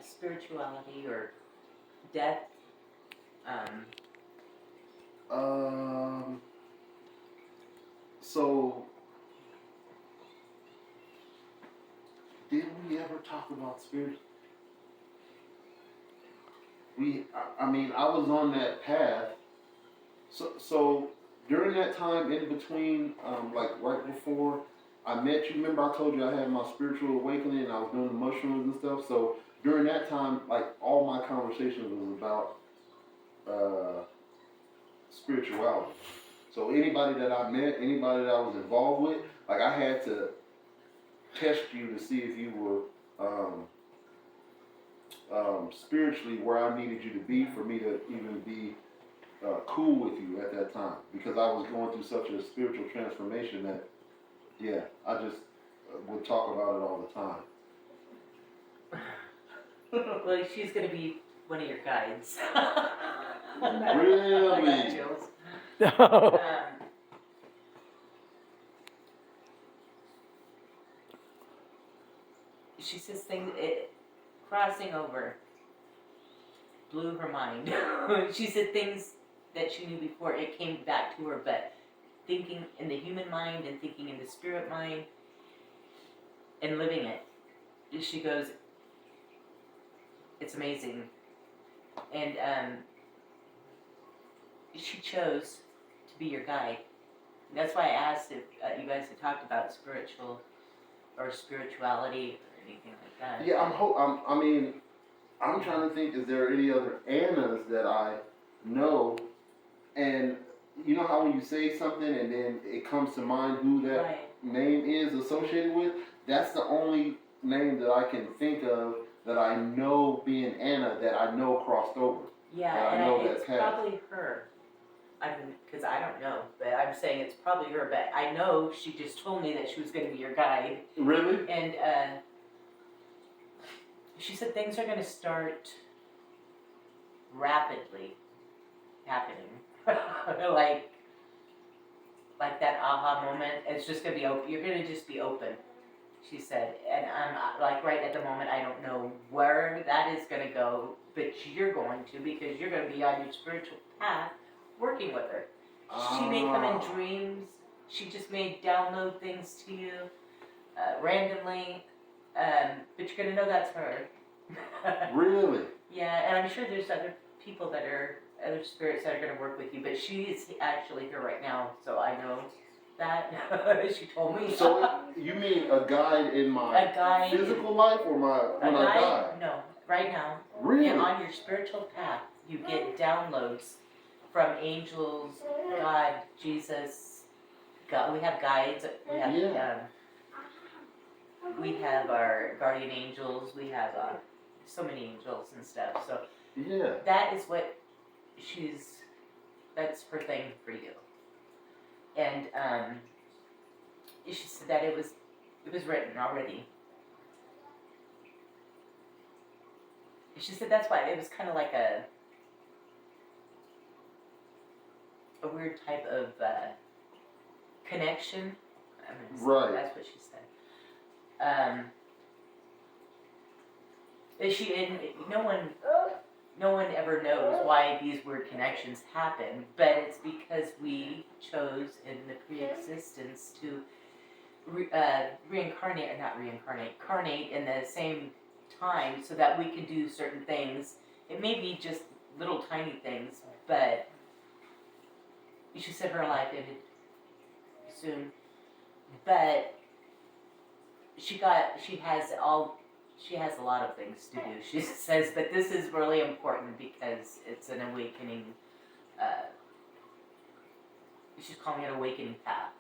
spirituality or death. So did we ever talk about spirit? I mean, I was on that path. So during that time in between, like right before I met you, remember I told you I had my spiritual awakening and I was doing the mushrooms and stuff. So during that time, like all my conversations was about spirituality. So anybody that I met, anybody that I was involved with, like I had to test you to see if you were spiritually where I needed you to be for me to even be cool with you at that time, because I was going through such a spiritual transformation that, yeah, I just would talk about it all the time. Well, she's going to be one of your guides. Really? I got chills. She says things, crossing over blew her mind. She said things that she knew before, it came back to her, but thinking in the human mind and thinking in the spirit mind and living it, she goes, it's amazing. And she chose to be your guide. That's why I asked if you guys had talked about spiritual or spirituality or anything like that. Yeah, I mean, I'm trying to think, is there any other Annas that I know? And you know how when you say something and then it comes to mind who that name is associated with? That's the only name that I can think of that I know being Anna that I know crossed over. Yeah, and it's probably her. I mean, because I don't know, but I'm saying it's probably her, but I know she just told me that she was going to be your guide. Really? And she said things are going to start rapidly happening. like that aha moment. It's just going to be open. You're going to just be open, she said. And I'm like, right at the moment, I don't know where that is going to go, but you're going to, because you're going to be on your spiritual path working with her. She may come in dreams. She just may download things to you randomly, but you're going to know that's her. Really? Yeah, and I'm sure there's other people that are, other spirits that are going to work with you, but she is actually here right now, so I know that. She told me. So you mean a guide in my physical life or when I die? No, right now. Really? And on your spiritual path, you get downloads from angels, God, Jesus, God. We have guides. We have our guardian angels. We have so many angels and stuff. So yeah, that is what that's her thing for you. And she said that it was written already. She said that's why it was kind of like a weird type of connection. Right. That's what she said. No one ever knows why these weird connections happen, but it's because we chose in the pre-existence to carnate in the same time so that we can do certain things. It may be just little tiny things, but she said her life ended soon. But she has a lot of things to do. She says, but this is really important because it's an awakening. She's calling it awakening path.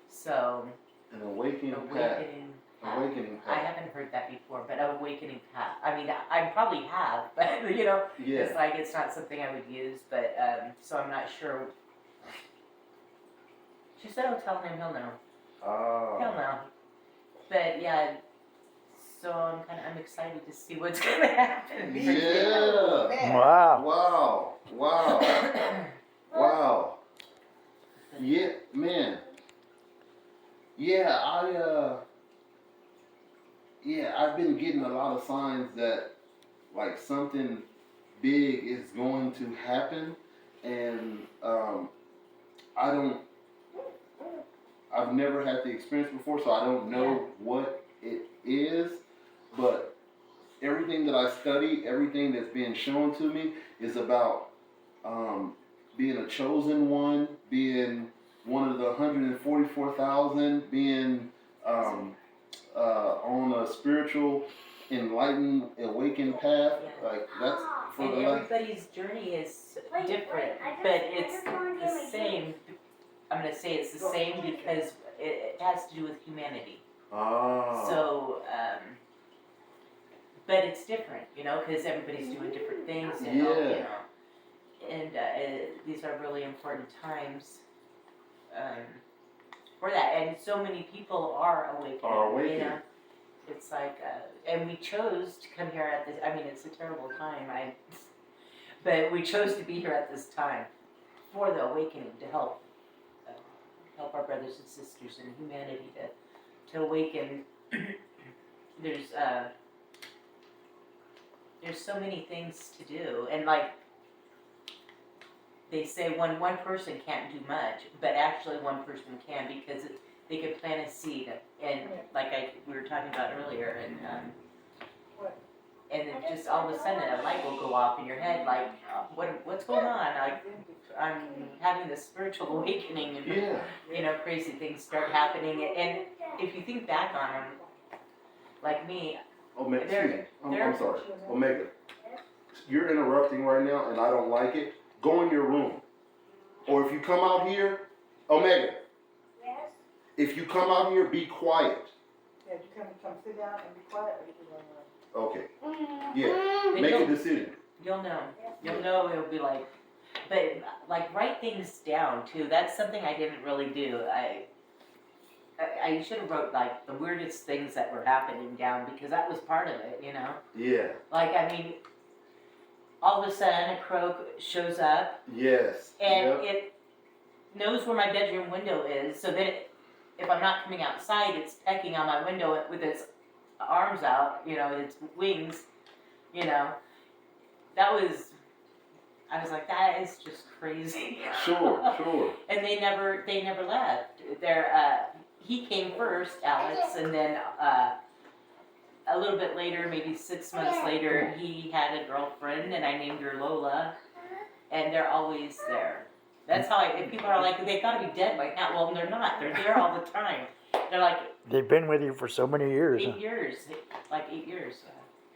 So an awakening path. Awakening path. I haven't heard that before, but awakening path. I mean, I probably have, but it's like it's not something I would use. But so I'm not sure. She said, "Oh, tell him, he'll know." Oh. He'll know. But yeah. So I'm excited to see what's going to happen. Yeah. Wow. Wow. Yeah, man. Yeah, yeah, I've been getting a lot of signs that like something big is going to happen, and I don't. I've never had the experience before, so I don't know what it is. But everything that I study, everything that's being shown to me, is about being a chosen one, being one of the 144,000, being on a spiritual, enlightened, awakened path. Like that's for And the life. everybody's journey is different, but it's the same. I'm going to say it's the same because it has to do with humanity. Ah. So, but it's different, you know, because everybody's doing different things, and all, you know, and these are really important times for that. And so many people are awakening. You know, it's like, and we chose to come here at this. I mean, it's a terrible time. But we chose to be here at this time for the awakening to help our brothers and sisters in humanity to awaken. There's so many things to do, and like they say, one person can't do much, but actually one person can, because they could plant a seed, and like we were talking about earlier, and it just all of a sudden a light will go off in your head, like what's going on? Like I'm having this spiritual awakening, and you know, crazy things start happening, and if you think back on them, like me. Excuse me. I'm sorry. Omega, you're interrupting right now, and I don't like it. Go in your room. Or if you come out here, Omega. Yes? If you come out here, be quiet. Yeah, you come sit down and be quiet, or you can run Okay. Yeah. Make a decision. You'll know. You'll know. It'll be like, but like write things down too. That's something I didn't really do. I should have wrote like the weirdest things that were happening down, because that was part of it, you know? Yeah. Like, I mean, all of a sudden a crow shows up. Yes. And it knows where my bedroom window is, so that if I'm not coming outside, it's pecking on my window with its arms out, you know, its wings, you know. I was like, that is just crazy. Sure. And they never left. He came first, Alex, and then a little bit later, maybe 6 months later, he had a girlfriend, and I named her Lola, and they're always there. That's how if people are like, they gotta be dead by now. Well, they're not. They're there all the time. They're like, they've been with you for so many years. 8 years, like 8 years,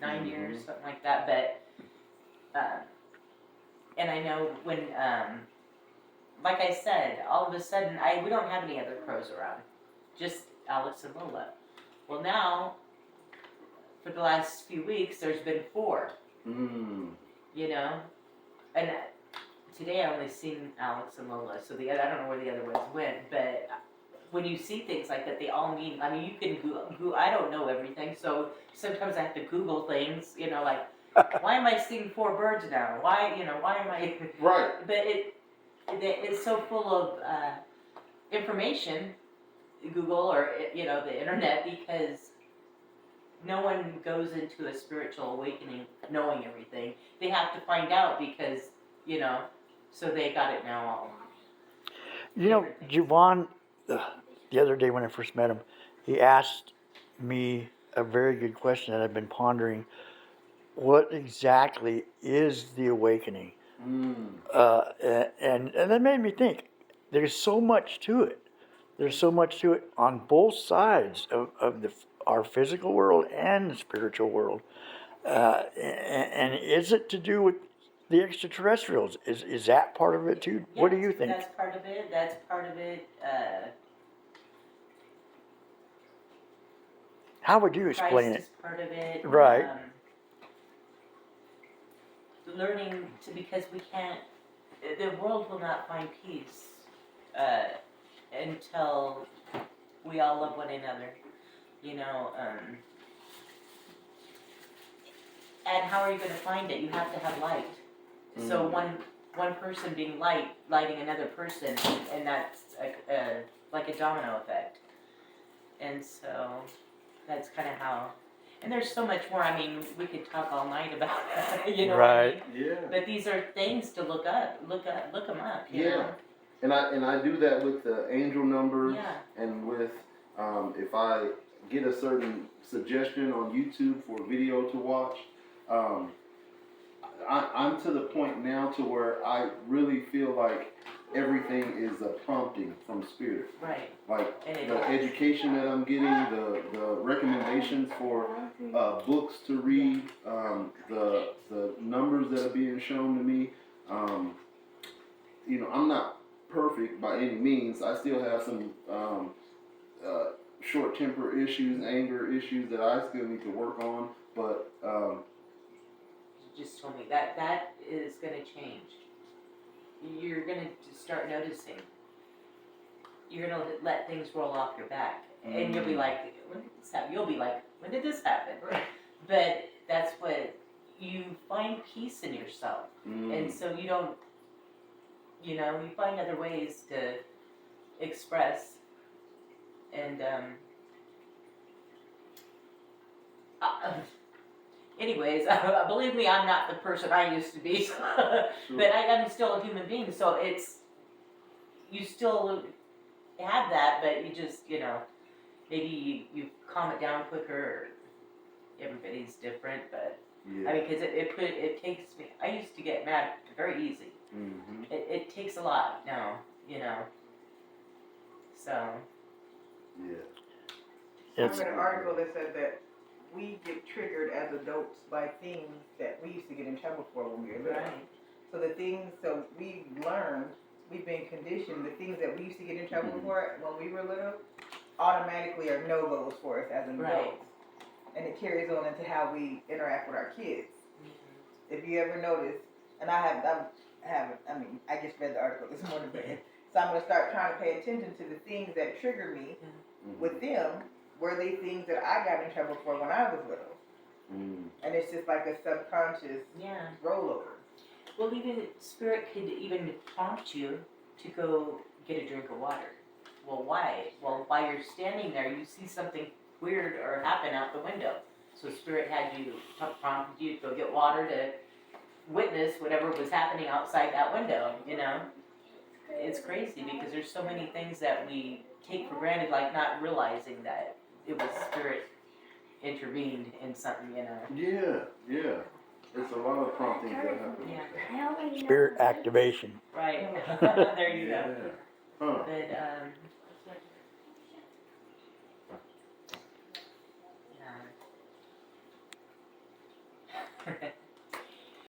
9 years, something like that. But, and I know when, like I said, all of a sudden, we don't have any other crows around. Just Alex and Lola. Well, now, for the last few weeks, there's been 4. You know? And today I only seen Alex and Lola, so I don't know where the other ones went, but when you see things like that, they all mean, I mean, you can Google, I don't know everything, so sometimes I have to Google things, you know, like, why am I seeing 4 birds now? Why am I... Right. But it's so full of information, Google or, you know, the internet, because no one goes into a spiritual awakening knowing everything. They have to find out because, you know, so they got it now all. You know, Javon, the other day when I first met him, he asked me a very good question that I've been pondering. What exactly is the awakening? And that made me think, there's so much to it. There's so much to it on both sides of our physical world and the spiritual world. And is it to do with the extraterrestrials? Is that part of it too? Yeah, what do you think? That's part of it. That's part of it. How would you explain Christ is part of it. Right. Learning to, because we can't, the world will not find peace until we all love one another, you know. And how are you going to find it? You have to have light. So one person being lighting another person, and that's like a domino effect. And so that's kind of how. And there's so much more. I mean, we could talk all night about it, you know. Right. What I mean? Yeah. But these are things to look them up. You Yeah. know? And I do that with the angel numbers Yeah. and with if I get a certain suggestion on YouTube for a video to watch, I'm to the point now to where I really feel like everything is a prompting from Spirit. Right. Like And the education that I'm getting, the recommendations for books to read, the numbers that are being shown to me. You know, I'm not perfect by any means. I still have some short temper issues, anger issues that I still need to work on. But You just told me that is going to change. You're going to start noticing. You're going to let things roll off your back. And you'll be like, when did this happen? You'll be like, when did this happen? Right. But that's what, you find peace in yourself. And so you don't, you know, you find other ways to express. And, anyways, believe me, I'm not the person I used to be. But I'm still a human being, so you still have that, but you just, you know, maybe you calm it down quicker. Everybody's different, but yeah. I mean, because it takes me. I used to get mad very easy. Mm-hmm. It takes a lot now, you know. So. I It's read an article that said that we get triggered as adults by things that we used to get in trouble for when we were little. Right. So we've learned, we've been conditioned, the things that we used to get in trouble for when we were little automatically are no-goes for us as adults. Right. And it carries on into how we interact with our kids. If you ever notice, and I just read the article this morning, so I'm going to start trying to pay attention to the things that trigger me with them. Were they things that I got in trouble for when I was little? And it's just like a subconscious rollover. Well, even Spirit could even prompt you to go get a drink of water. Well, why? Well, while you're standing there, you see something weird or happen out the window. So Spirit had you, prompted you to go get water to witness whatever was happening outside that window, you know? It's crazy because there's so many things that we take for granted, like not realizing that it was Spirit intervened in something, you know? Yeah. It's a lot of promptings that happen. Yeah. spirit activation. Right. There you go. Huh. But,